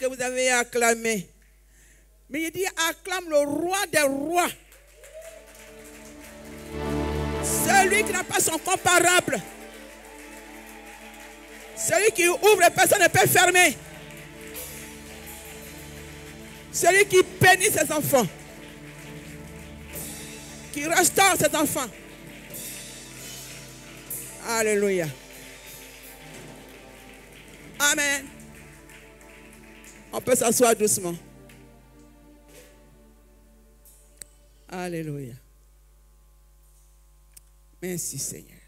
que vous avez acclamé. Mais il dit, acclame le roi des rois. Celui qui n'a pas son comparable. Celui qui ouvre, personne ne peut fermer. Celui qui bénit ses enfants. Qui restaure ses enfants. Alléluia. Amen. On peut s'asseoir doucement. Alléluia. Merci Seigneur.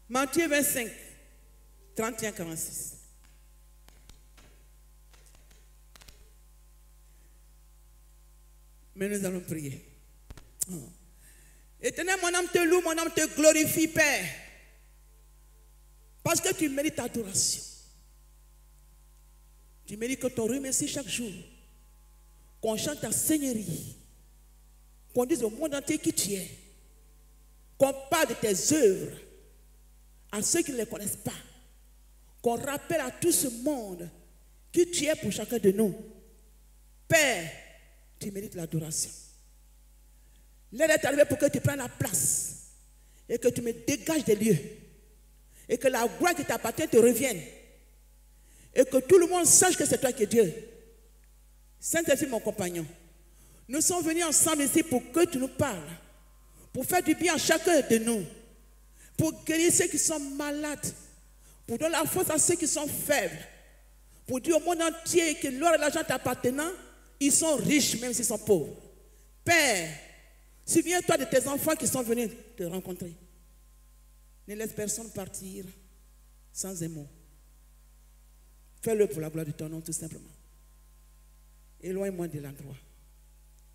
Matthieu 25, 31-46. Mais nous allons prier. Oh. Éternel, mon âme te loue, mon âme te glorifie, Père. Parce que tu mérites adoration. Tu mérites que t'en remercies chaque jour. Qu'on chante ta seigneurie. Qu'on dise au monde entier qui tu es. Qu'on parle de tes œuvres à ceux qui ne les connaissent pas. Qu'on rappelle à tout ce monde qui tu es pour chacun de nous. Père, tu mérites l'adoration. L'aide est arrivée pour que tu prennes la place et que tu me dégages des lieux et que la gloire qui t'appartient te revienne et que tout le monde sache que c'est toi qui es Dieu. Saint-Esprit, mon compagnon, nous sommes venus ensemble ici pour que tu nous parles, pour faire du bien à chacun de nous, pour guérir ceux qui sont malades, pour donner la force à ceux qui sont faibles, pour dire au monde entier que l'or et l'argent t'appartenant, ils sont riches même s'ils sont pauvres. Père, souviens-toi de tes enfants qui sont venus te rencontrer. Ne laisse personne partir sans un mot. Fais-le pour la gloire de ton nom, tout simplement. Éloigne-moi de l'endroit.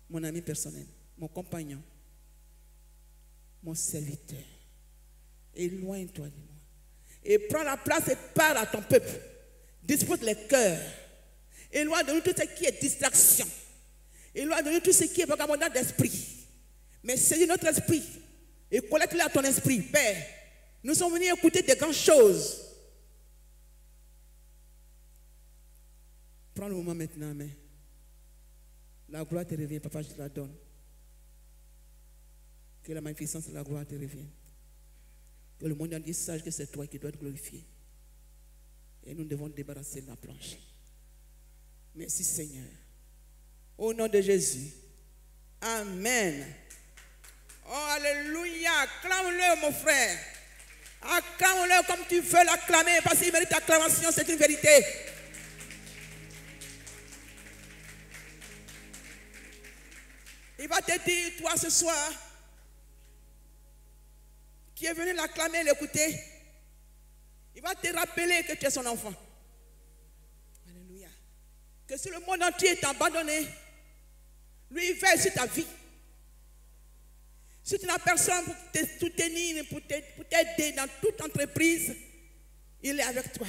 Mon ami personnel, mon compagnon, mon serviteur. Éloigne-toi de moi. Et prends la place et parle à ton peuple. Dispose les cœurs. Éloigne de nous tout ce qui est distraction. Éloigne de nous tout ce qui est vagabondage d'esprit. Mais saisis notre esprit et collecte-le à ton esprit. Père, nous sommes venus écouter des grandes choses. Prends le moment maintenant, mais la gloire te revient, papa, je te la donne. Que la magnificence de la gloire te revienne. Que le monde entier sache que c'est toi qui dois être glorifié. Et nous devons débarrasser la planche. Merci Seigneur. Au nom de Jésus. Amen. Oh, alléluia. Acclame-le, mon frère. Acclame-le comme tu veux l'acclamer, parce qu'il mérite acclamation, c'est une vérité. Il va te dire, toi, ce soir, qui est venu l'acclamer, l'écouter, il va te rappeler que tu es son enfant. Alléluia. Que si le monde entier t'a abandonné, lui, il veille sur ta vie. Si tu n'as personne pour te soutenir, pour t'aider dans toute entreprise, il est avec toi.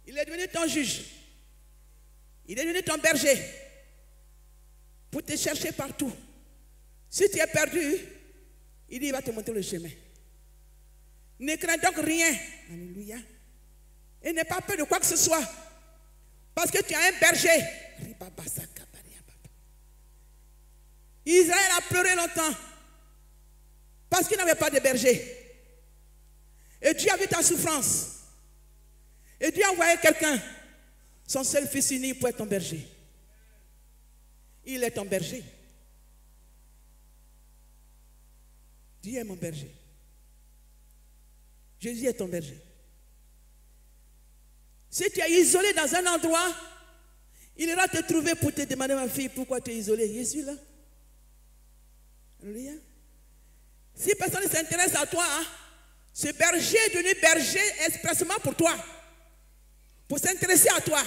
Il est devenu ton juge. Il est devenu ton berger. Pour te chercher partout. Si tu es perdu, il dit, il va te montrer le chemin. Ne crains donc rien. Alléluia. Et n'aie pas peur de quoi que ce soit. Parce que tu as un berger. Israël a pleuré longtemps. Parce qu'il n'avait pas de berger. Et Dieu a vu ta souffrance. Et Dieu a envoyé quelqu'un. Son seul fils unique pour être ton berger. Il est ton berger. Dieu est mon berger. Jésus est ton berger. Si tu es isolé dans un endroit, il ira te trouver pour te demander, ma fille, pourquoi tu es isolé. Je suis là. Alléluia. Si personne ne s'intéresse à toi, hein, ce berger est devenu berger expressément pour toi. Pour s'intéresser à toi.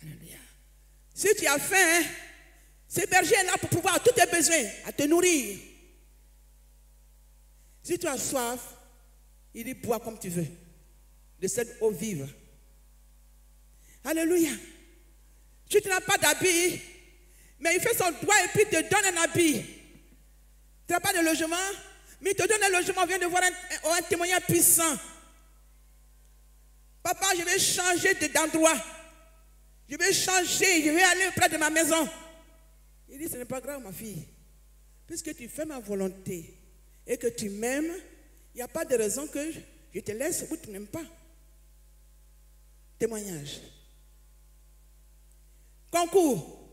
Alléluia. Si tu as faim, hein, ce berger est là pour pouvoir tous tes besoins, à te nourrir. Si tu as soif, il dit bois comme tu veux. De cette eau vive. Alléluia. Si tu n'as pas d'habit, mais il fait son doigt et puis il te donne un habit. Tu n'as pas de logement, mais il te donne un logement. On vient de voir un témoignage puissant. papa, je vais changer d'endroit. Je vais changer, je vais aller près de ma maison. Il dit, ce n'est pas grave, ma fille. Puisque tu fais ma volonté et que tu m'aimes, il n'y a pas de raison que je te laisse où tu n'aimes pas. Témoignage. Concours.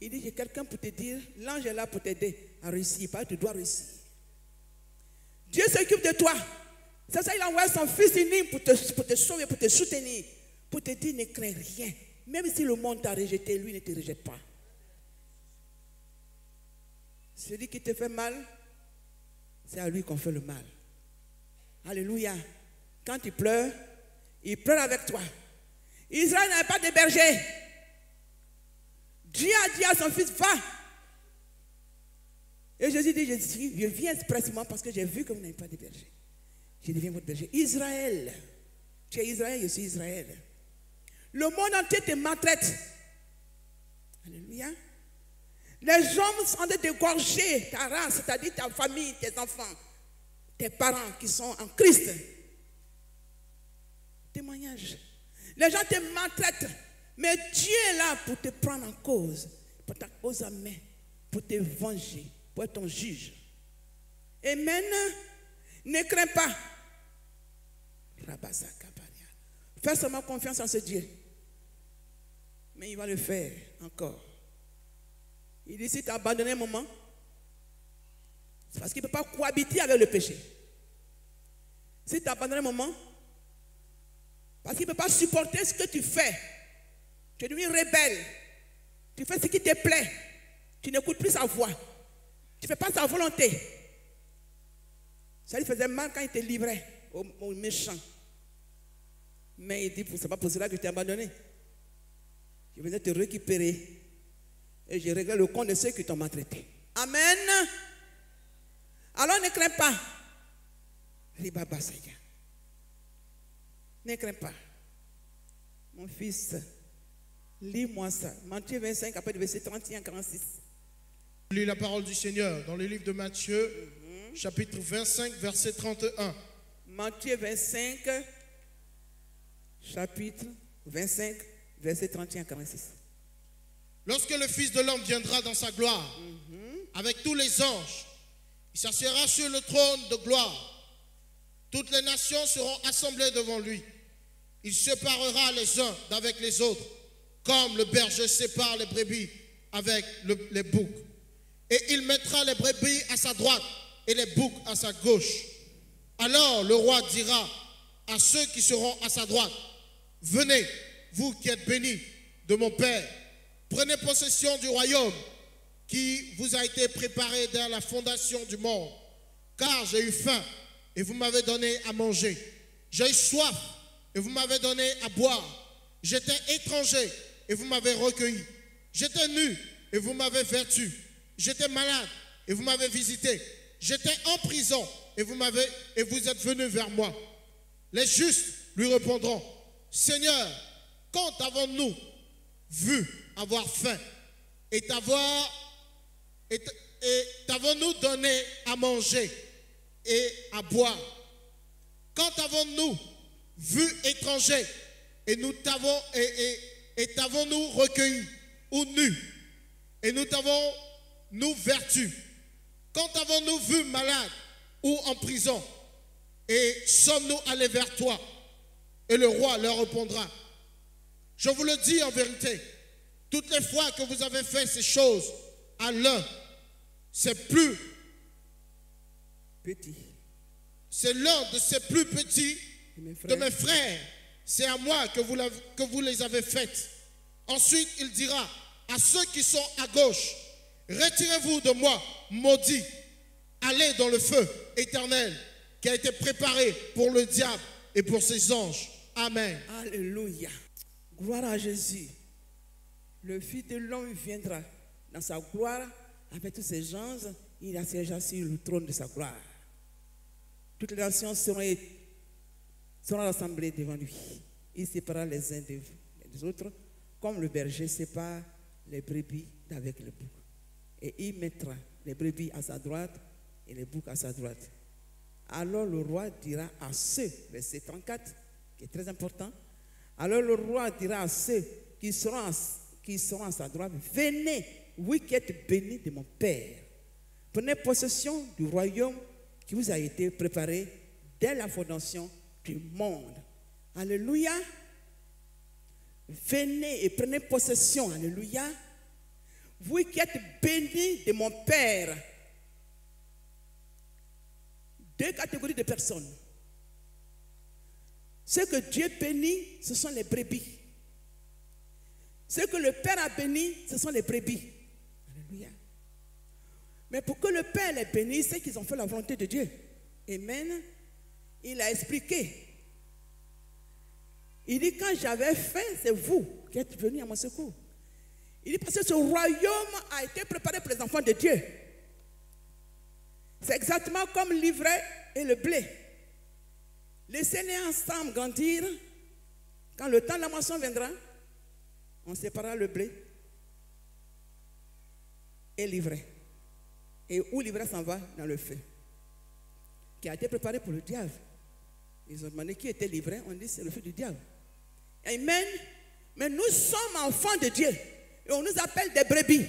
Il dit, j'ai quelqu'un pour te dire, l'ange est là pour t'aider à réussir, pas tu dois réussir. Dieu s'occupe de toi. C'est ça, il a envoyé son fils unique pour te sauver, pour te soutenir, pour te dire, ne crains rien. Même si le monde t'a rejeté, lui ne te rejette pas. Celui qui te fait mal, c'est à lui qu'on fait le mal. Alléluia. Quand il pleure avec toi. Israël n'avait pas de berger. Dieu a dit à son fils, va. Et Jésus dit, je viens expressément parce que j'ai vu que vous n'avez pas de berger. Je deviens votre berger. Israël. Tu es Israël, je suis Israël. Le monde entier te maltraite. Alléluia. Les hommes sont en train d'égorger ta race, c'est-à-dire ta famille, tes enfants, tes parents qui sont en Christ. Témoignage. Les gens te maltraitent, mais Dieu est là pour te prendre en cause, pour ta cause à main, pour te venger, pour être ton juge. Amen. Ne crains pas. Fais seulement confiance en ce Dieu. Mais il va le faire encore. Il dit, si tu as abandonné un moment, c'est parce qu'il ne peut pas cohabiter avec le péché. Si tu as abandonné un moment, parce qu'il ne peut pas supporter ce que tu fais. Tu es devenu rebelle. Tu fais ce qui te plaît. Tu n'écoutes plus sa voix. Tu ne fais pas sa volonté. Ça lui faisait mal quand il te livrait au méchant. Mais il dit, ce n'est pas pour cela que je t'ai abandonné. Je venais te récupérer. Et je règle le compte de ceux qui t'ont maltraité. Amen. Alors ne crains pas. Ne crains pas. Mon fils, lis-moi ça. Matthieu 25, après le verset 31 46. Je lis la parole du Seigneur dans le livre de Matthieu, chapitre 25, verset 31. Matthieu 25, chapitre 25, verset 31 46. Lorsque le Fils de l'homme viendra dans sa gloire, avec tous les anges, il s'assiera sur le trône de gloire. Toutes les nations seront assemblées devant lui. Il séparera les uns d'avec les autres, comme le berger sépare les brebis avec les boucs. Et il mettra les brebis à sa droite et les boucs à sa gauche. Alors le roi dira à ceux qui seront à sa droite, venez, vous qui êtes bénis de mon Père, prenez possession du royaume qui vous a été préparé dès la fondation du monde. Car j'ai eu faim et vous m'avez donné à manger. J'ai eu soif et vous m'avez donné à boire. J'étais étranger et vous m'avez recueilli. J'étais nu et vous m'avez vêtu. J'étais malade et vous m'avez visité. J'étais en prison et vous êtes venus vers moi. Les justes lui répondront, Seigneur, quand avons-nous vu avoir faim et t'avons-nous donné à manger et à boire? Quand avons-nous vu étranger et t'avons-nous recueilli ou nu et nous t'avons-nous vertu? Quand avons-nous vu malade ou en prison et sommes-nous allés vers toi? Et le roi leur répondra, je vous le dis en vérité, toutes les fois que vous avez fait ces choses à l'un, c'est plus petit. C'est l'un de ces plus petits de mes frères. C'est à moi que vous les avez faites. Ensuite, il dira à ceux qui sont à gauche, retirez-vous de moi, maudits, allez dans le feu éternel qui a été préparé pour le diable et pour ses anges. Amen. Alléluia. Gloire à Jésus. Le Fils de l'homme viendra dans sa gloire avec tous ses anges. Il assiégera sur le trône de sa gloire. Toutes les nations seront rassemblées devant lui. Il séparera les uns des autres, comme le berger sépare les brebis d'avec les boucs. Et il mettra les brebis à sa droite et les boucs à sa droite. Alors le roi dira à ceux, verset 34, qui est très important. Alors le roi dira à ceux qui seront à sa droite, venez, vous qui êtes bénis de mon Père. Prenez possession du royaume qui vous a été préparé dès la fondation du monde. Alléluia. Venez et prenez possession. Alléluia. Vous qui êtes bénis de mon Père. Deux catégories de personnes. Ceux que Dieu bénit, ce sont les brebis. Ceux que le Père a bénis, ce sont les brebis. Alléluia. Mais pour que le Père les bénisse, c'est qu'ils ont fait la volonté de Dieu. Amen. Il a expliqué. Il dit, quand j'avais faim, c'est vous qui êtes venus à mon secours. Il dit, parce que ce royaume a été préparé pour les enfants de Dieu. C'est exactement comme l'ivraie et le blé. Laissez-les ensemble grandir. Quand le temps de la moisson viendra, on séparera le blé et l'ivraie. Et où l'ivraie s'en va? Dans le feu. Qui a été préparé pour le diable. Ils ont demandé qui était l'ivraie. On dit c'est le feu du diable. Amen. Mais nous sommes enfants de Dieu. Et on nous appelle des brebis.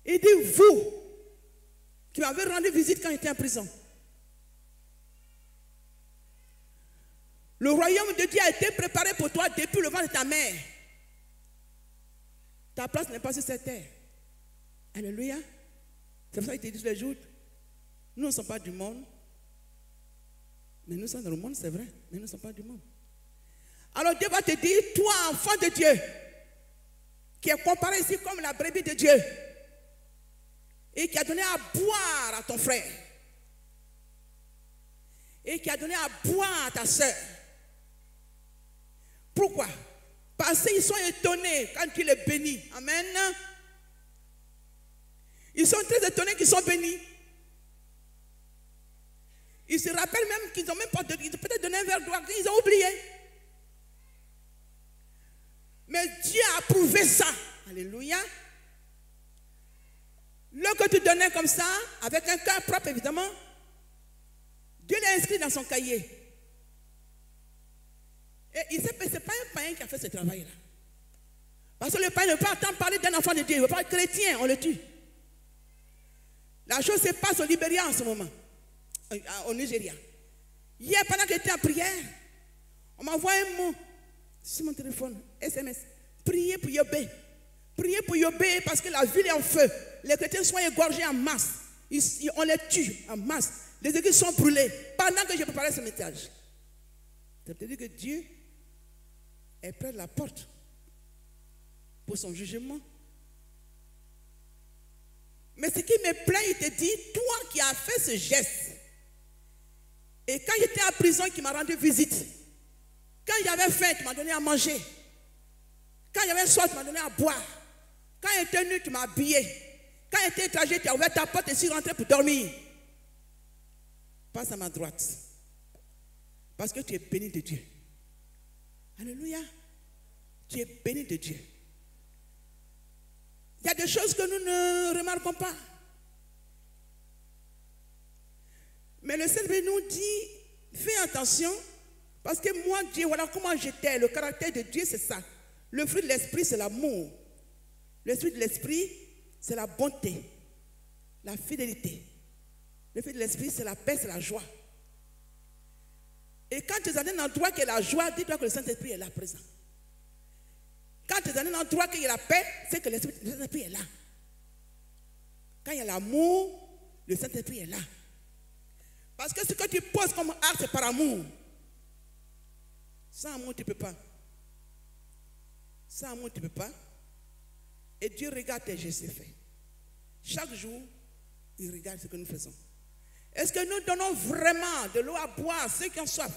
Il dit, vous, qui m'avez rendu visite quand j'étais en prison. Le royaume de Dieu a été préparé pour toi depuis le ventre de ta mère. Ta place n'est pas sur cette terre. Alléluia. C'est pour ça qu'il te dit tous les jours, nous ne sommes pas du monde. Mais nous sommes dans le monde, c'est vrai. Mais nous ne sommes pas du monde. Alors Dieu va te dire, toi, enfant de Dieu, qui est comparé ici comme la brebis de Dieu, et qui a donné à boire à ton frère, et qui a donné à boire à ta soeur. Pourquoi? Parce qu'ils sont étonnés quand tu les bénis. Amen. Ils sont très étonnés qu'ils sont bénis. Ils se rappellent même qu'ils n'ont même pas donné, ils ont peut-être donné un verre d'eau, ils ont oublié. Mais Dieu a approuvé ça. Alléluia. L'eau que tu donnais comme ça, avec un cœur propre évidemment, Dieu l'a inscrit dans son cahier. Et ce n'est pas un païen qui a fait ce travail-là. Parce que le païen ne peut pas entendre parler d'un enfant de Dieu. Il ne veut pas être chrétien, on le tue. La chose se passe au Libéria en ce moment, au Nigeria. Hier, pendant que j'étais en prière, on m'envoie un mot sur mon téléphone, SMS. Priez pour Yobé. Priez pour Yobé parce que la ville est en feu. Les chrétiens sont égorgés en masse. On les tue en masse. Les églises sont brûlées. Pendant que je préparais ce message. Ça veut dire que Dieu est près de la porte pour son jugement. Mais ce qui me plaît, il te dit, toi qui as fait ce geste, et quand j'étais en prison, qui m'a rendu visite, quand j'avais faim, tu m'as donné à manger, quand j'avais soif, tu m'as donné à boire, quand j'étais nu, tu m'as habillé, quand j'étais étranger, tu as ouvert ta porte et suis rentré pour dormir. Passe à ma droite, parce que tu es béni de Dieu. Alléluia. Tu es béni de Dieu. Il y a des choses que nous ne remarquons pas. Mais le Seigneur nous dit, fais attention, parce que moi, Dieu, voilà comment j'étais. Le caractère de Dieu, c'est ça. Le fruit de l'esprit, c'est l'amour. Le fruit de l'esprit, c'est la bonté, la fidélité. Le fruit de l'esprit, c'est la paix, c'est la joie. Et quand tu es dans un endroit qui est la joie, dis-toi que le Saint-Esprit est là présent. Quand tu es dans un endroit qui est la paix, c'est que le Saint-Esprit est là. Quand il y a l'amour, le Saint-Esprit est là. Parce que ce que tu poses comme acte, c'est par amour. Sans amour, tu ne peux pas. Sans amour, tu ne peux pas. Et Dieu regarde tes gestes faits. Chaque jour, il regarde ce que nous faisons. Est-ce que nous donnons vraiment de l'eau à boire à ceux qui ont soif?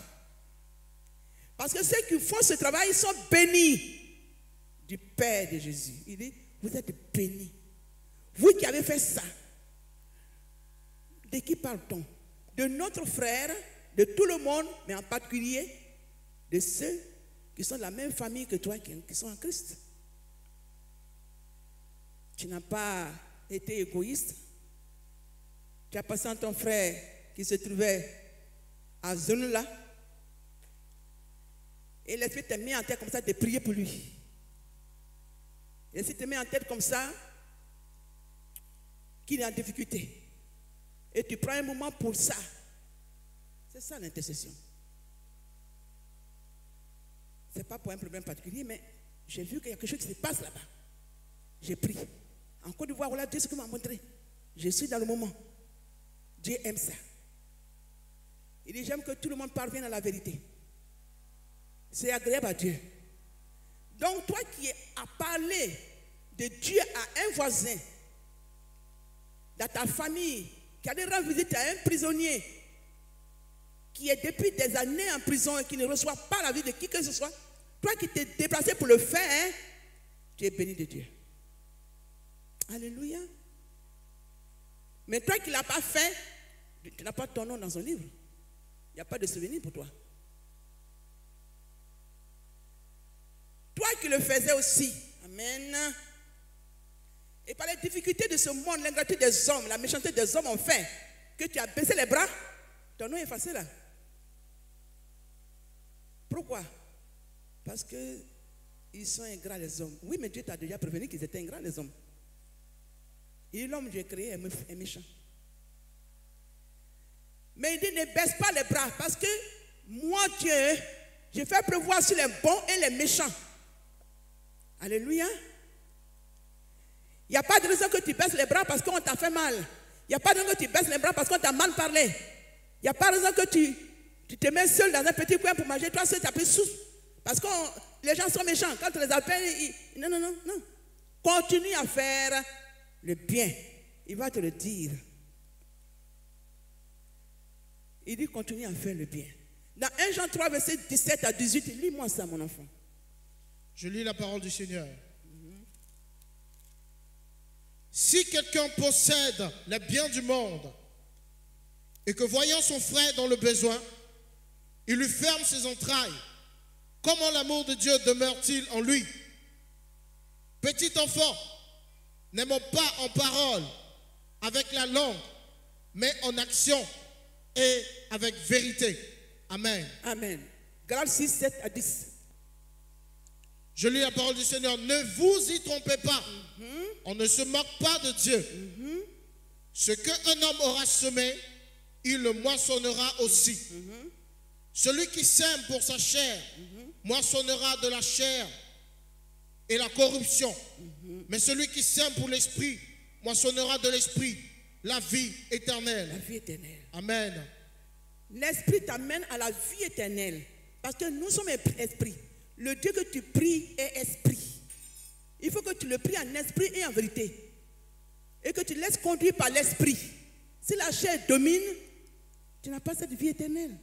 Parce que ceux qui font ce travail, ils sont bénis du Père de Jésus. Il dit, vous êtes bénis. Vous qui avez fait ça. De qui parle-t-on? De notre frère, de tout le monde, mais en particulier de ceux qui sont de la même famille que toi, qui sont en Christ. Tu n'as pas été égoïste. Tu as passé à ton frère qui se trouvait à ce zone-là. Et l'esprit te met en tête comme ça de prier pour lui. L'esprit te met en tête comme ça qu'il est en difficulté. Et tu prends un moment pour ça. C'est ça l'intercession. Ce n'est pas pour un problème particulier, mais j'ai vu qu'il y a quelque chose qui se passe là-bas. J'ai pris. En Côte d'Ivoire, voilà Dieu ce qu'il m'a montré. Je suis dans le moment. Dieu aime ça. Il dit, j'aime que tout le monde parvienne à la vérité. C'est agréable à Dieu. Donc, toi qui as parlé de Dieu à un voisin, dans ta famille, qui allait rendre visite à un prisonnier, qui est depuis des années en prison et qui ne reçoit pas la vie de qui que ce soit, toi qui t'es déplacé pour le faire, tu es béni de Dieu. Alléluia. Mais toi qui ne l'as pas fait, tu n'as pas ton nom dans son livre. Il n'y a pas de souvenir pour toi. Toi qui le faisais aussi. Amen. Et par les difficultés de ce monde, l'ingratitude des hommes, la méchanceté des hommes ont fait que tu as baissé les bras, ton nom est effacé là. Pourquoi? Parce qu'ils sont ingrats les hommes. Oui, mais Dieu t'a déjà prévenu qu'ils étaient ingrats les hommes. Et l'homme Dieu créé est méchant. Mais il dit ne baisse pas les bras parce que moi Dieu, je fais prévoir sur les bons et les méchants. Alléluia. Il n'y a pas de raison que tu baisses les bras parce qu'on t'a fait mal. Il n'y a pas de raison que tu baisses les bras parce qu'on t'a mal parlé. Il n'y a pas de raison que tu te mets seul dans un petit coin pour manger. Toi seul, tu as pris sous. Parce que les gens sont méchants. Quand tu les appelles, non, non, non, non. Continue à faire le bien. Il va te le dire. Il dit continue à faire le bien. Dans 1 Jean 3, verset 17 à 18, lis-moi ça, mon enfant. Je lis la parole du Seigneur. Si quelqu'un possède les biens du monde et que voyant son frère dans le besoin, il lui ferme ses entrailles, comment l'amour de Dieu demeure-t-il en lui? Petit enfant, n'aimons pas en parole, avec la langue, mais en action et avec vérité. Amen. Amen. Galates 6, 7 à 10. Je lis la parole du Seigneur. Ne vous y trompez pas. On ne se moque pas de Dieu. Ce qu'un homme aura semé, il le moissonnera aussi. Celui qui sème pour sa chair, moissonnera de la chair et la corruption. Mais celui qui sème pour l'esprit, moissonnera de l'esprit la vie éternelle. La vie éternelle. Amen. L'esprit t'amène à la vie éternelle. Parce que nous sommes esprits. Le Dieu que tu pries est esprit. Il faut que tu le pries en esprit et en vérité. Et que tu laisses conduire par l'esprit. Si la chair domine, tu n'as pas cette vie éternelle.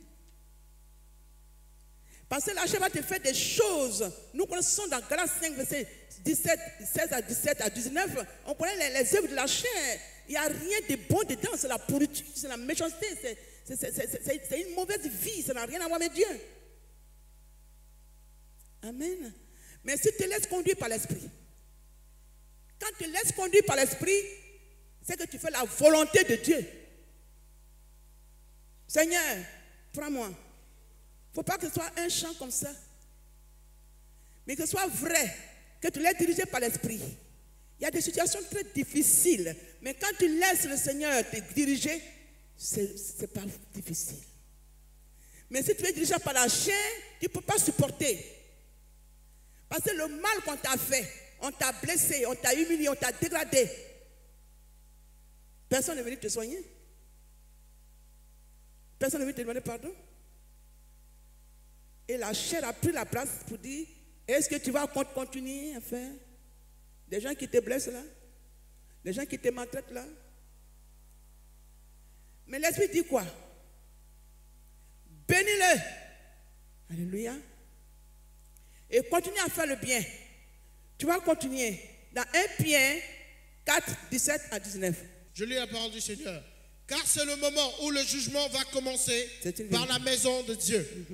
Parce que la chair va te faire des choses. Nous connaissons dans Galates 5, verset 16 à 17 à 19, on connaît les œuvres de la chair. Il n'y a rien de bon dedans. C'est la pourriture, c'est la méchanceté, c'est une mauvaise vie. Ça n'a rien à voir avec Dieu. Amen. Mais si tu te laisses conduire par l'esprit, quand tu te laisses conduire par l'esprit, c'est que tu fais la volonté de Dieu. Seigneur, prends-moi. Il ne faut pas que ce soit un chant comme ça, mais que ce soit vrai, que tu l'aies dirigé par l'esprit. Il y a des situations très difficiles, mais quand tu laisses le Seigneur te diriger, ce n'est pas difficile. Mais si tu es dirigé par la chair, tu ne peux pas supporter. Parce que le mal qu'on t'a fait, on t'a blessé, on t'a humilié, on t'a dégradé. Personne n'est venu te soigner. Personne n'est venu te demander pardon. Et la chair a pris la place pour dire, est-ce que tu vas continuer à faire? Des gens qui te blessent là, des gens qui te maltraitent là. Mais l'esprit dit quoi? Bénis-le. Alléluia. Et continue à faire le bien. Tu vas continuer dans 1 Pierre 4, 17 à 19. Je lis la parole du Seigneur. Car c'est le moment où le jugement va commencer par la maison de Dieu.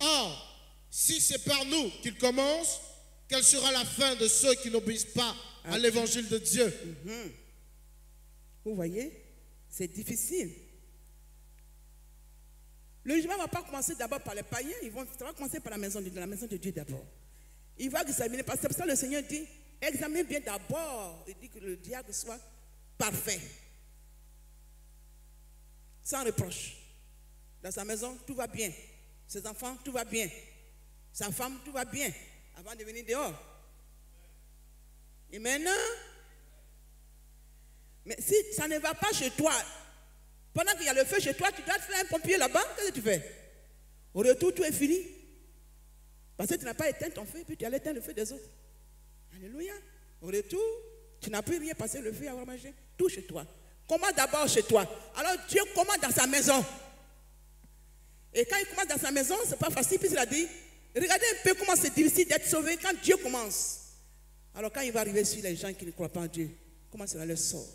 Or, si c'est par nous qu'il commence, quelle sera la fin de ceux qui n'obéissent pas à l'évangile de Dieu? Vous voyez, c'est difficile. Le jugement ne va pas commencer d'abord par les païens, ça va commencer par la maison de Dieu d'abord. Il va examiner, parce que c'est pour ça que le Seigneur dit, examine bien d'abord. Il dit que le diable soit parfait. Sans reproche. Dans sa maison, tout va bien. Ses enfants, tout va bien. Sa femme, tout va bien. Avant de venir dehors. Et maintenant, mais si ça ne va pas chez toi, pendant qu'il y a le feu chez toi, tu dois faire un pompier là-bas, qu'est-ce que tu fais? Au retour, tout est fini. Parce que tu n'as pas éteint ton feu, puis tu allais éteindre le feu des autres. Alléluia. Au retour, tu n'as plus rien passé le feu à avoir mangé. Tout chez toi. Commande d'abord chez toi. Alors Dieu commande dans sa maison. Et quand il commence dans sa maison, c'est pas facile, puisqu'il a dit, regardez un peu comment c'est difficile d'être sauvé quand Dieu commence. Alors quand il va arriver sur les gens qui ne croient pas en Dieu, comment cela leur sort?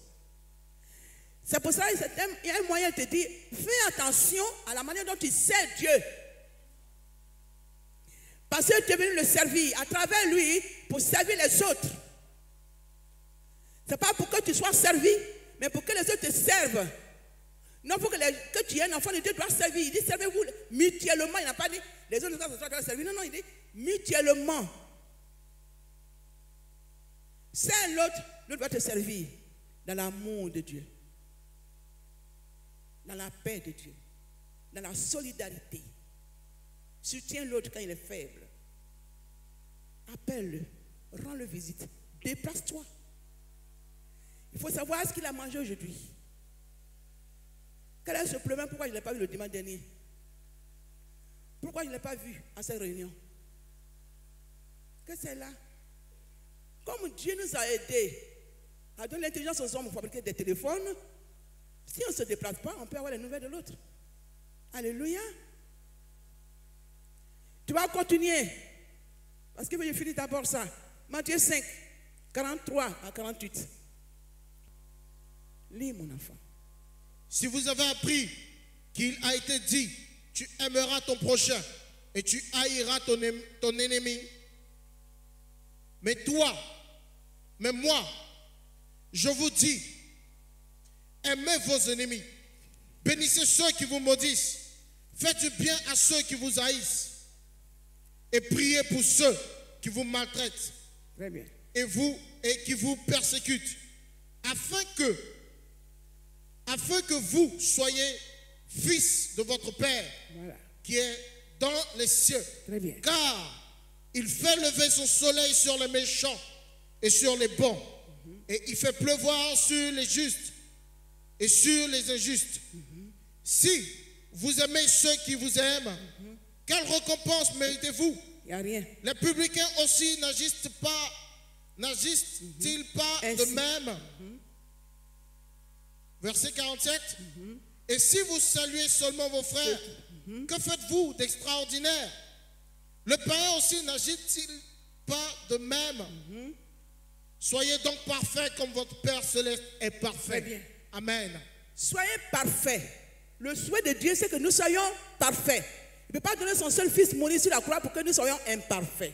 C'est pour ça qu'il y a un moyen de te dire, fais attention à la manière dont tu sers Dieu. Parce que tu es venu le servir à travers lui pour servir les autres. Ce n'est pas pour que tu sois servi, mais pour que les autres te servent. Non, pour que tu aies un enfant de Dieu, tu dois servir. Il dit, servez-vous mutuellement. Il n'a pas dit, les autres doivent servir. Non, il dit, mutuellement. Sers l'autre doit te servir dans l'amour de Dieu, dans la paix de Dieu, dans la solidarité. Soutiens l'autre quand il est faible. Appelle-le, rends-le visite, déplace-toi. Il faut savoir ce qu'il a mangé aujourd'hui. Quel est ce problème? Pourquoi je ne l'ai pas vu le dimanche dernier? Pourquoi je ne l'ai pas vu à cette réunion? Que c'est là? Comme Dieu nous a aidés à donner l'intelligence aux hommes pour fabriquer des téléphones, si on ne se déplace pas, on peut avoir les nouvelles de l'autre. Alléluia. Tu vas continuer. Parce que je finis d'abord ça. Matthieu 5, 43 à 48. Lis, mon enfant. Si vous avez appris qu'il a été dit, tu aimeras ton prochain et tu haïras ton ennemi. Mais moi, je vous dis, aimez vos ennemis, bénissez ceux qui vous maudissent, faites du bien à ceux qui vous haïssent et priez pour ceux qui vous maltraitent. Très bien. Et qui vous persécutent, afin que vous soyez fils de votre Père, voilà, qui est dans les cieux. Très bien. Car il fait lever son soleil sur les méchants et sur les bons, et il fait pleuvoir sur les justes et sur les injustes. Si vous aimez ceux qui vous aiment, quelle récompense méritez-vous? Il n'y a rien. Les publicains aussi n'agissent-ils pas de même? Verset 47. Et si vous saluez seulement vos frères, que faites-vous d'extraordinaire? Le païen aussi n'agit-il pas de même? Soyez donc parfaits comme votre Père céleste est parfait. Très bien. Amen. Soyez parfaits. Le souhait de Dieu, c'est que nous soyons parfaits. Il ne peut pas donner son seul fils mourir sur la croix pour que nous soyons imparfaits.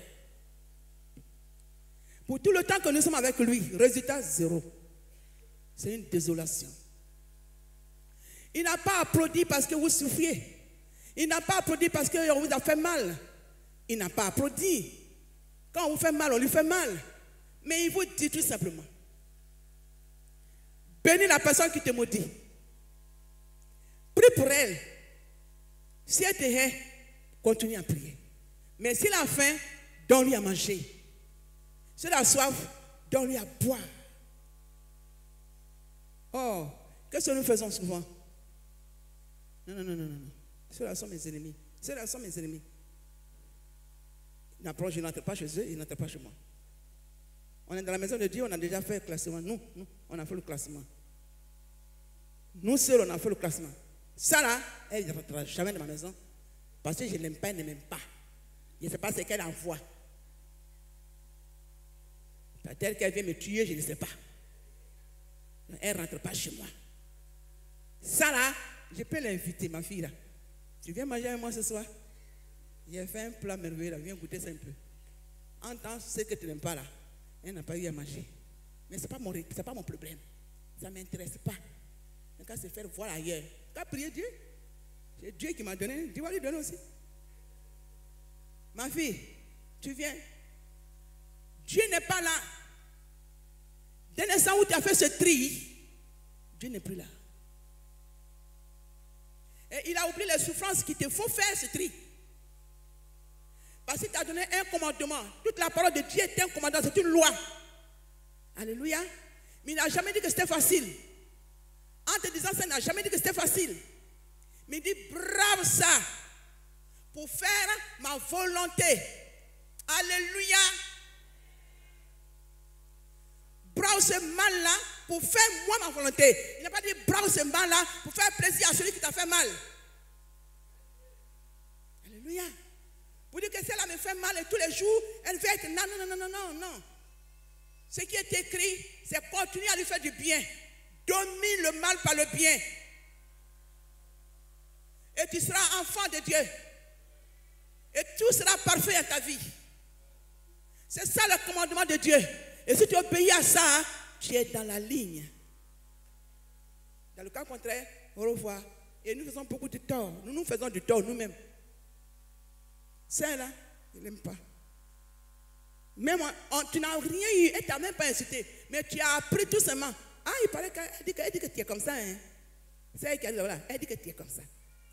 Pour tout le temps que nous sommes avec lui, résultat zéro. C'est une désolation. Il n'a pas applaudi parce que vous souffriez. Il n'a pas applaudi parce qu'on vous a fait mal. Il n'a pas applaudi. Quand on vous fait mal, on lui fait mal. Mais il vous dit tout simplement, bénis la personne qui te maudit. Prie pour elle. Si elle te hait, continue à prier. Mais s'il a faim, donne-lui à manger. S'il a soif, donne-lui à boire. Oh, qu'est-ce que nous faisons souvent? Non. Ceux-là sont mes ennemis. Ceux-là sont mes ennemis. Je n'entre pas chez eux, ils n'entrent pas chez moi. On est dans la maison de Dieu, on a déjà fait le classement. Nous, on a fait le classement. Nous seuls, on a fait le classement. Ça là, elle ne rentrera jamais dans ma maison. Parce que je ne l'aime pas, elle ne m'aime pas. Je ne sais pas ce qu'elle envoie. Peut-être qu'elle vient me tuer, je ne sais pas. Elle ne rentre pas chez moi. Ça là, je peux l'inviter, ma fille là. Tu viens manger avec moi ce soir? J'ai fait un plat merveilleux là, viens goûter ça un peu. Entends ce que tu n'aimes pas là. Elle n'a pas eu à manger. Mais ce n'est pas mon problème. Ça ne m'intéresse pas. Mais quand c'est faire voir ailleurs, qu'à prier Dieu. C'est Dieu qui m'a donné, Dieu va lui donner aussi. Ma fille, tu viens. Dieu n'est pas là. Dès l'instant où tu as fait ce tri, Dieu n'est plus là. Et il a oublié les souffrances qui te font faire ce tri. Parce qu'il t'a donné un commandement. Toute la parole de Dieu est un commandement, c'est une loi. Alléluia. Mais il n'a jamais dit que c'était facile. En te disant ça, il n'a jamais dit que c'était facile. Mais il dit, brave ça, pour faire ma volonté. Alléluia. Brave ce mal-là pour faire moi ma volonté. Il n'a pas dit brave ce mal-là pour faire plaisir à celui qui t'a fait mal. Alléluia. Pour dire que celle-là me fait mal et tous les jours, elle veut être... Non, non, non, non, non, non. Ce qui est écrit, c'est continuer à lui faire du bien. Domine le mal par le bien. Et tu seras enfant de Dieu. Et tout sera parfait à ta vie. C'est ça le commandement de Dieu. Et si tu obéis à ça, tu es dans la ligne. Dans le cas contraire, au revoir. Et nous faisons beaucoup de tort. Nous nous faisons du tort nous-mêmes. Celle-là, je ne l'aime pas. Même tu n'as rien eu, elle ne t'a même pas incité. Mais tu as appris tout simplement. Ah, il paraît qu'elle dit que tu es comme ça. Hein. C'est elle qui a dit, voilà, elle dit que tu es comme ça.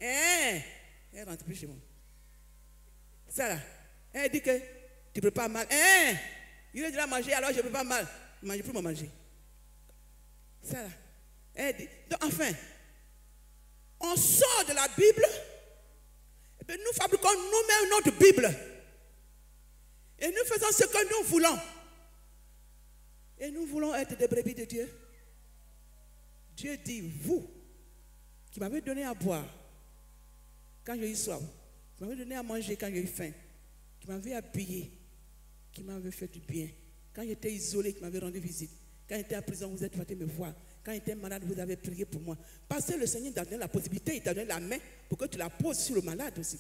Hein? Elle ne rentre plus chez moi. Ça là, elle dit que tu ne peux pas mal. Hein? Il a déjà mangé, alors je ne peux pas mal. Je ne mange plus mon manger. Ça là. Elle dit, donc enfin, on sort de la Bible. Et puis nous fabriquons nous-mêmes notre Bible. Et nous faisons ce que nous voulons. Et nous voulons être des brebis de Dieu. Dieu dit, vous, qui m'avez donné à boire quand j'ai eu soif, qui m'avez donné à manger quand j'ai eu faim, qui m'avez habillé, qui m'avait fait du bien, quand j'étais isolé, qui m'avait rendu visite, quand j'étais à prison, vous êtes venus me voir, quand j'étais malade, vous avez prié pour moi. Parce que le Seigneur t'a donné la possibilité, il t'a donné la main pour que tu la poses sur le malade aussi.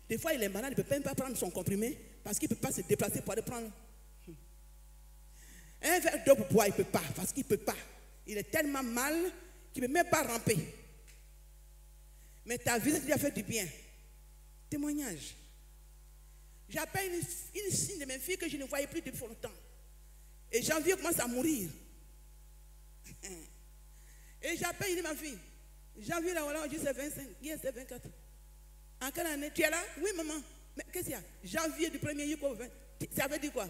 Des fois, il est malade, il ne peut même pas prendre son comprimé parce qu'il ne peut pas se déplacer pour aller prendre un verre d'eau pour boire, il ne peut pas, parce qu'il ne peut pas. Il est tellement mal qu'il ne peut même pas ramper. Mais ta visite lui a fait du bien. Témoignage. J'appelle une de mes filles que je ne voyais plus depuis longtemps. Et janvier commence à mourir. Et j'appelle une de ma fille. Janvier, là, voilà, c'est 25, c'est 24. En quelle année? Tu es là? Oui, maman. Mais qu'est-ce qu'il y a? Janvier du 1er jusqu'au 20. Ça veut dire quoi?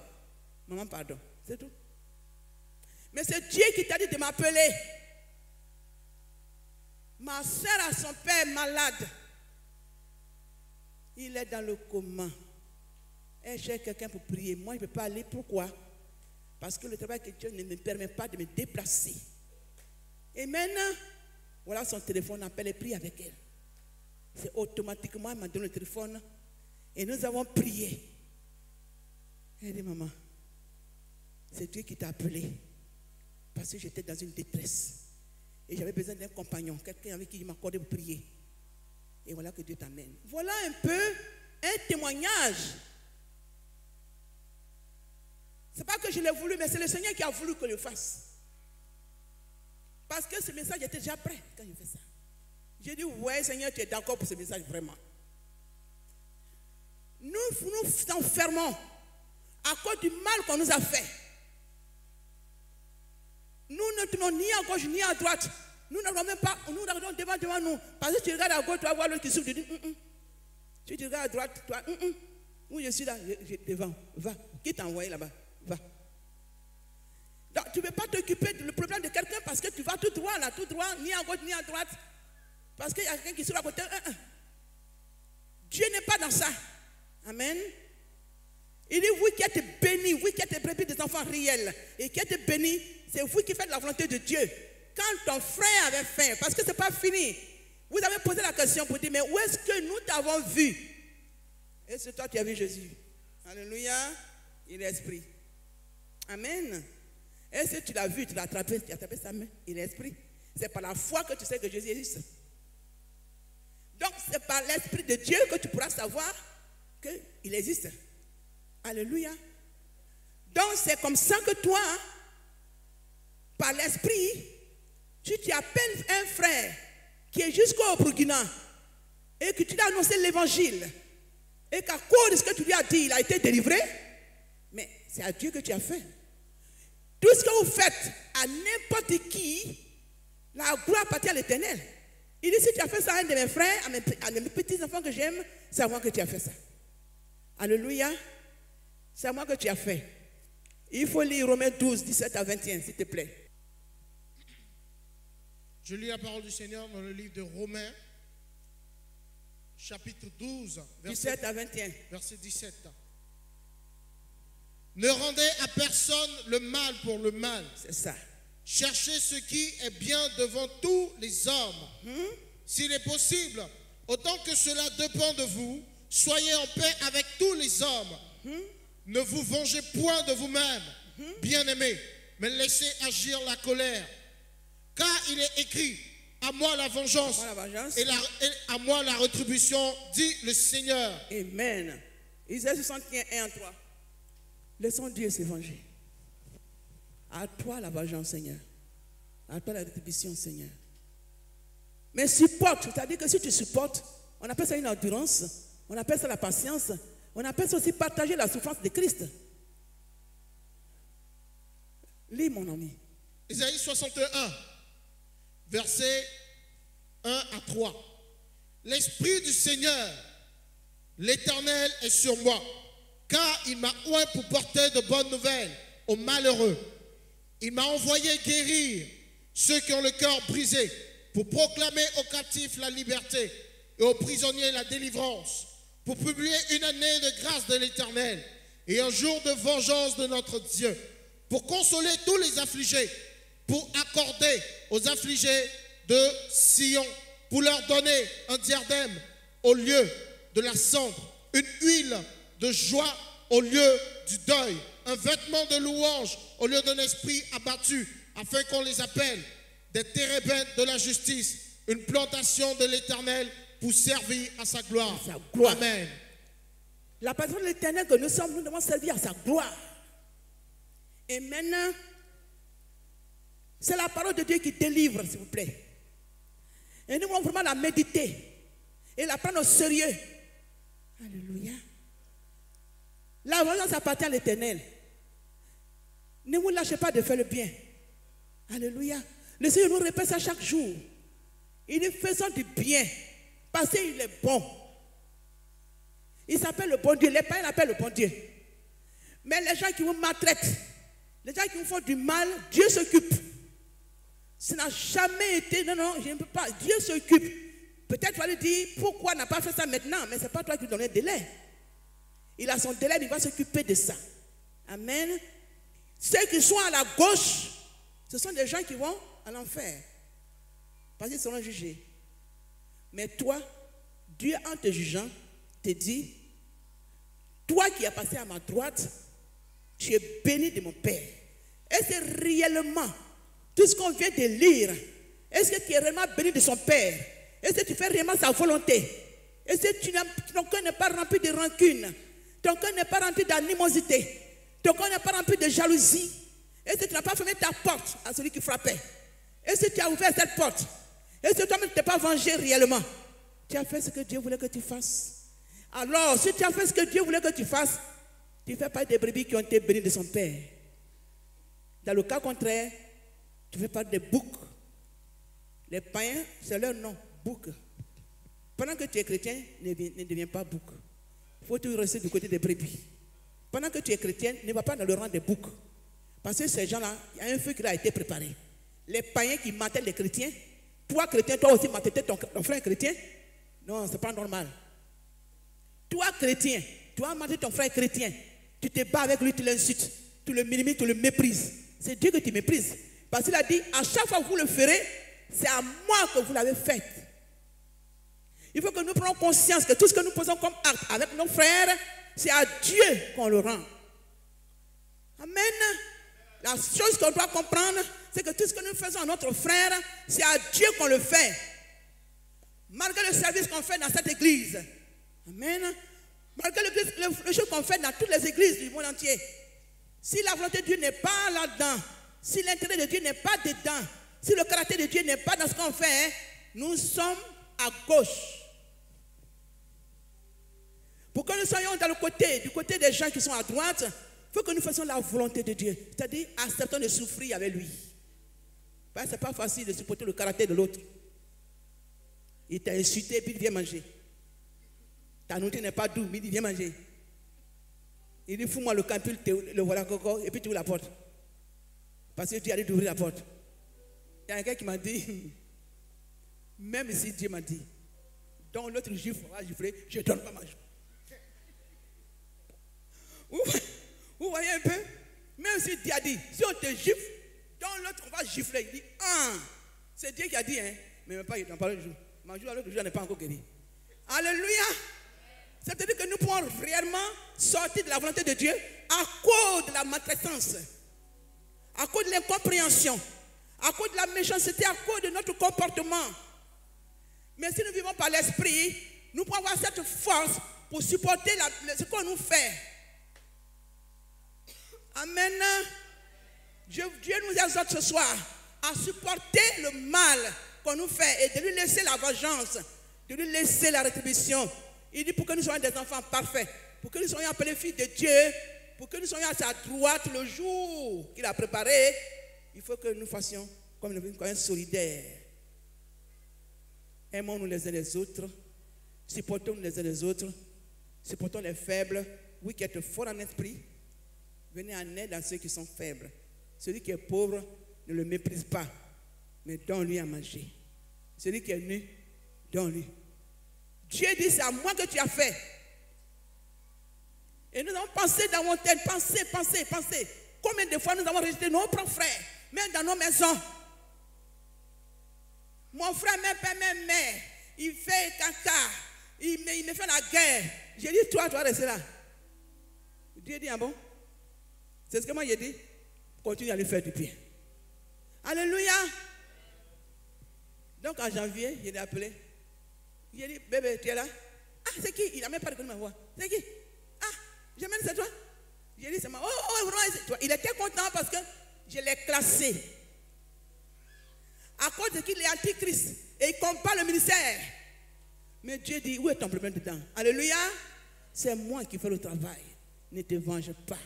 Maman, pardon. C'est tout. Mais c'est Dieu qui t'a dit de m'appeler. Ma soeur a son père malade. Il est dans le coma. Elle cherche quelqu'un pour prier. Moi, je ne peux pas aller. Pourquoi? Parce que le travail que Dieu ne me permet pas de me déplacer. Et maintenant, voilà son téléphone, appelle et prie avec elle. C'est automatiquement, elle m'a donné le téléphone. Et nous avons prié. Elle dit, maman, c'est Dieu qui t'a appelé. Parce que j'étais dans une détresse. Et j'avais besoin d'un compagnon, quelqu'un avec qui il m'accordait pour prier. Et voilà que Dieu t'amène. Voilà un peu un témoignage. Ce n'est pas que je l'ai voulu, mais c'est le Seigneur qui a voulu que je le fasse. Parce que ce message était déjà prêt quand je fais ça. J'ai dit, ouais Seigneur, tu es d'accord pour ce message vraiment. Nous nous enfermons à cause du mal qu'on nous a fait. Nous ne tenons ni à gauche ni à droite. Nous n'avons même pas, nous regardons devant nous. Parce que tu regardes à gauche, tu vas voir l'autre qui souffre. Tu dis, Si tu regardes à droite, toi, où je suis là, devant, va. Qui t'a envoyé là-bas? Va. Donc, tu ne peux pas t'occuper du problème de quelqu'un parce que tu vas tout droit là, tout droit, ni à gauche ni à droite. Parce qu'il y a quelqu'un qui est sur la côté. Dieu n'est pas dans ça. Amen. Il dit, vous qui êtes bénis, vous qui êtes brebis des enfants réels, et qui êtes bénis, c'est vous qui faites la volonté de Dieu. Quand ton frère avait faim, parce que ce n'est pas fini, vous avez posé la question pour dire, mais où est-ce que nous t'avons vu? Et c'est toi qui as vu Jésus. Alléluia. Il est esprit. Amen. Et si tu l'as vu, tu l'as attrapé, tu as attrapé sa main, il est esprit. C'est par la foi que tu sais que Jésus existe. Donc c'est par l'esprit de Dieu que tu pourras savoir qu'il existe. Alléluia. Donc c'est comme ça que toi, par l'esprit, tu t'appelles un frère qui est jusqu'au Burkina, et que tu lui as annoncé l'évangile, et qu'à cause de ce que tu lui as dit, il a été délivré, mais c'est à Dieu que tu as fait. Tout ce que vous faites à n'importe qui, la gloire appartient à l'Éternel. Il dit, si tu as fait ça à un de mes frères, à mes petits enfants que j'aime, c'est à moi que tu as fait ça. Alléluia. C'est à moi que tu as fait. Il faut lire Romains 12, 17 à 21, s'il te plaît. Je lis la parole du Seigneur dans le livre de Romains, chapitre 12, 17 à 21. Verset 17. Ne rendez à personne le mal pour le mal. C'est ça. Cherchez ce qui est bien devant tous les hommes. S'il est possible, autant que cela dépend de vous, soyez en paix avec tous les hommes. Ne vous vengez point de vous-même, bien-aimés, mais laissez agir la colère. Car il est écrit, à moi la vengeance, et à moi la rétribution, dit le Seigneur. Amen. Isaïe 61, 1 à 3. Laissons Dieu se venger. À toi la vengeance, Seigneur. À toi la rétribution, Seigneur. Mais supporte, c'est-à-dire que si tu supportes, on appelle ça une endurance, on appelle ça la patience, on appelle ça aussi partager la souffrance de Christ. Lis, mon ami. Isaïe 61, versets 1 à 3. L'Esprit du Seigneur, l'Éternel est sur moi, car il m'a oint pour porter de bonnes nouvelles aux malheureux. Il m'a envoyé guérir ceux qui ont le cœur brisé, pour proclamer aux captifs la liberté et aux prisonniers la délivrance, pour publier une année de grâce de l'Éternel et un jour de vengeance de notre Dieu, pour consoler tous les affligés, pour accorder aux affligés de Sion, pour leur donner un diadème au lieu de la cendre, une huile de joie au lieu du deuil, un vêtement de louange au lieu d'un esprit abattu, afin qu'on les appelle des térébintes de la justice, une plantation de l'Éternel pour servir à sa gloire. Sa gloire. Amen. La passion de l'Éternel que nous sommes, nous devons servir à sa gloire. Et maintenant, c'est la parole de Dieu qui délivre, s'il vous plaît. Et nous devons vraiment la méditer et la prendre au sérieux. Alléluia. La vengeance appartient à l'Éternel. Ne vous lâchez pas de faire le bien. Alléluia. Le Seigneur nous répète ça chaque jour. Il nous faisons du bien parce qu'il est bon. Il s'appelle le bon Dieu. Les païens l'appellent le bon Dieu. Mais les gens qui vous maltraitent, les gens qui vous font du mal, Dieu s'occupe. Ça n'a jamais été, non, je ne peux pas. Dieu s'occupe. Peut-être tu vas lui dire, pourquoi n'a pas fait ça maintenant? Mais ce n'est pas toi qui lui donnes le délai. Il a son délai, mais il va s'occuper de ça. Amen. Ceux qui sont à la gauche, ce sont des gens qui vont à l'enfer. Parce qu'ils seront jugés. Mais toi, Dieu en te jugeant, te dit, toi qui as passé à ma droite, tu es béni de mon Père. Et c'est réellement tout ce qu'on vient de lire. Est-ce que tu es réellement béni de son Père? Est-ce que tu fais réellement sa volonté? Est-ce que ton cœur n'est pas rempli de rancune? Ton cœur n'est pas rempli d'animosité? Ton cœur n'est pas rempli de jalousie? Est-ce que tu n'as pas fermé ta porte à celui qui frappait? Est-ce que tu as ouvert cette porte? Est-ce que toi-même ne t'es pas vengé réellement? Tu as fait ce que Dieu voulait que tu fasses. Alors, si tu as fait ce que Dieu voulait que tu fasses, tu fais partie des brebis qui ont été bénies de son Père. Dans le cas contraire, tu fais partie des boucs. Les païens, c'est leur nom, bouc. Pendant que tu es chrétien, ne deviens pas bouc. Il faut toujours rester du côté des brebis. Pendant que tu es chrétien, ne va pas dans le rang des boucs. Parce que ces gens-là, il y a un feu qui a été préparé. Les païens qui mataient les chrétiens, toi chrétien, toi aussi matais ton frère chrétien. Non, ce n'est pas normal. Toi chrétien, tu as maté ton frère chrétien. Tu te bats avec lui, tu l'insultes, tu le minimises, tu le méprises. C'est Dieu que tu méprises. Parce qu'il a dit, à chaque fois que vous le ferez, c'est à moi que vous l'avez fait. Il faut que nous prenions conscience que tout ce que nous faisons comme acte avec nos frères, c'est à Dieu qu'on le rend. Amen. La chose qu'on doit comprendre, c'est que tout ce que nous faisons à notre frère, c'est à Dieu qu'on le fait. Malgré le service qu'on fait dans cette église. Amen. Malgré le choses qu'on fait dans toutes les églises du monde entier. Si la volonté de Dieu n'est pas là-dedans, si l'intérêt de Dieu n'est pas dedans, si le caractère de Dieu n'est pas dans ce qu'on fait, nous sommes à gauche. Pour que nous soyons du côté des gens qui sont à droite, il faut que nous fassions la volonté de Dieu. C'est-à-dire, acceptons de souffrir avec lui. Parce que ce n'est pas facile de supporter le caractère de l'autre. Il t'a insulté, puis il vient manger. Ta nourriture n'est pas douce, mais il vient manger. Il dit, fous-moi le camp, puis le voilà, coco, et puis tu ouvres la porte. Parce que Dieu a dit d'ouvrir la porte. Il y a quelqu'un qui m'a dit, même si Dieu m'a dit, donc l'autre juif va gifler, je ne donne pas ma joue. Vous voyez un peu? Même si Dieu a dit, si on te gifle, donc l'autre on va gifler. Il dit, c'est Dieu qui a dit, hein, mais même pas, il n'en parle du jour. Ma joue à l'autre jour n'est pas encore guéri. Alléluia! C'est-à-dire que nous pouvons réellement sortir de la volonté de Dieu à cause de la maltraitance, à cause de l'incompréhension, à cause de la méchanceté, à cause de notre comportement. Mais si nous vivons par l'esprit, nous pouvons avoir cette force pour supporter ce qu'on nous fait. Amen. Dieu nous exhorte ce soir à supporter le mal qu'on nous fait et de lui laisser la vengeance, de lui laisser la rétribution. Il dit pour que nous soyons des enfants parfaits, pour que nous soyons appelés fils de Dieu, pour que nous soyons à sa droite le jour qu'il a préparé. Il faut que nous fassions comme une croyance solidaire. Aimons-nous les uns les autres, supportons-nous les uns les autres, supportons les faibles. Oui, qui êtes forts en esprit, venez en aide à ceux qui sont faibles. Celui qui est pauvre, ne le méprise pas, mais donne-lui à manger. Celui qui est nu, donne-lui. Dieu dit, c'est à moi que tu as fait. Et nous avons pensé dans notre tête, pensé. Combien de fois nous avons rejeté nos propres frères, même dans nos maisons. Mon frère, même père, même mère, il fait caca, il me fait la guerre. J'ai dit, toi, tu vas rester là. Dieu dit, ah bon? C'est ce que moi j'ai dit. Continue à lui faire du bien. Alléluia. Donc en janvier, je l'ai appelé. J'ai dit, bébé, tu es là? Ah, c'est qui? Il n'a même pas reconnu ma voix. C'est qui? Ah, j'amène, c'est toi? J'ai dit, c'est moi. Oh, vraiment, c'est toi. Il était content parce que je l'ai classé. À cause de qu'il est antichrist et il compare le ministère. Mais Dieu dit, où est ton problème dedans? Alléluia. C'est moi qui fais le travail. Ne te venge pas.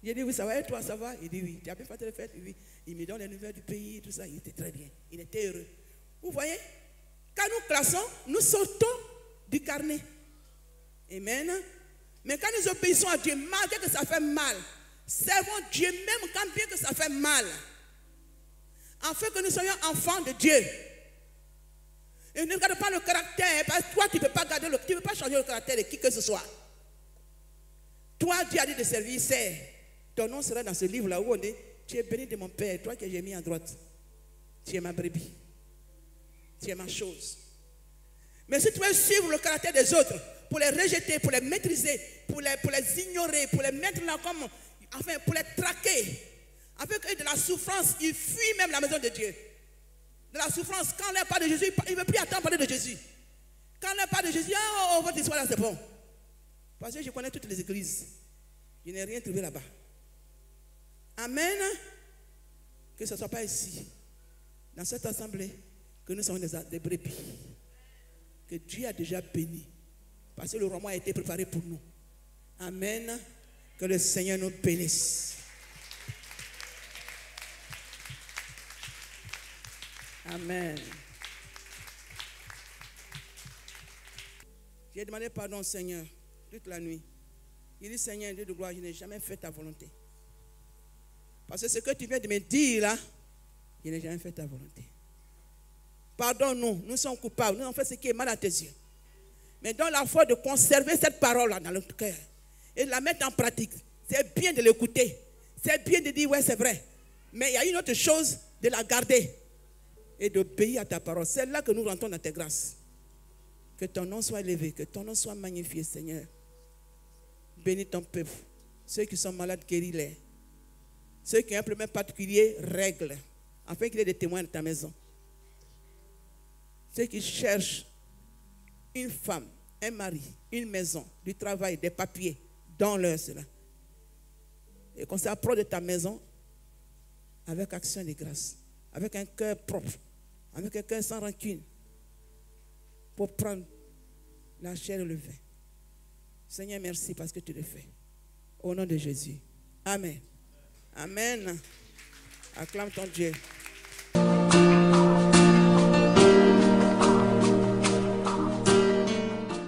J'ai dit, oui, ça va, et toi, ça va? Il dit, oui. Tu as bien fait le fait? Oui. Il me donne les nouvelles du pays, tout ça. Il était très bien. Il était heureux. Vous voyez? Quand nous classons, nous sautons du carnet. Amen. Mais quand nous obéissons à Dieu, malgré que ça fait mal, servons Dieu même quand bien que ça fait mal. Afin que nous soyons enfants de Dieu. Et ne regarde pas le caractère, parce que toi, tu ne peux pas garder tu peux pas changer le caractère de qui que ce soit. Toi, Dieu a dit de servir, c'est. Ton nom sera dans ce livre-là où on dit, tu es béni de mon Père, toi que j'ai mis à droite. Tu es ma brebis. Tu es ma chose. Mais si tu veux suivre le caractère des autres, pour les rejeter, pour les maîtriser, pour les ignorer, pour les mettre là comme, enfin, pour les traquer, avec eux de la souffrance, ils fuient même la maison de Dieu. De la souffrance, quand on leur parle de Jésus, il ne veut plus attendre parler de Jésus. Quand on leur parle de Jésus, oh, votre histoire là, c'est bon. Parce que je connais toutes les églises. Je n'ai rien trouvé là-bas. Amen. Que ce ne soit pas ici, dans cette assemblée, que nous sommes des brebis. Que Dieu a déjà béni. Parce que le roman a été préparé pour nous. Amen. Que le Seigneur nous bénisse. Amen. J'ai demandé pardon au Seigneur toute la nuit. Il dit, Seigneur, Dieu de gloire, je n'ai jamais fait ta volonté. Parce que ce que tu viens de me dire là, je n'ai jamais fait ta volonté. Pardonne-nous, nous sommes coupables, nous avons fait ce qui est mal à tes yeux. Mais dans la foi de conserver cette parole-là dans notre cœur et de la mettre en pratique, c'est bien de l'écouter, c'est bien de dire, ouais, c'est vrai. Mais il y a une autre chose, de la garder et d'obéir à ta parole. C'est là que nous rentrons dans tes grâces. Que ton nom soit élevé, que ton nom soit magnifié, Seigneur. Bénis ton peuple. Ceux qui sont malades, guéris-les. Ceux qui ont un problème particulier, règle, afin qu'il y ait des témoins de ta maison. Ceux qui cherchent une femme, un mari, une maison, du travail, des papiers, donne-leur cela. Et qu'on s'approche de ta maison avec action de grâce, avec un cœur propre, avec quelqu'un sans rancune pour prendre la chair et le vin. Seigneur, merci parce que tu le fais. Au nom de Jésus. Amen. Amen. Acclame ton Dieu.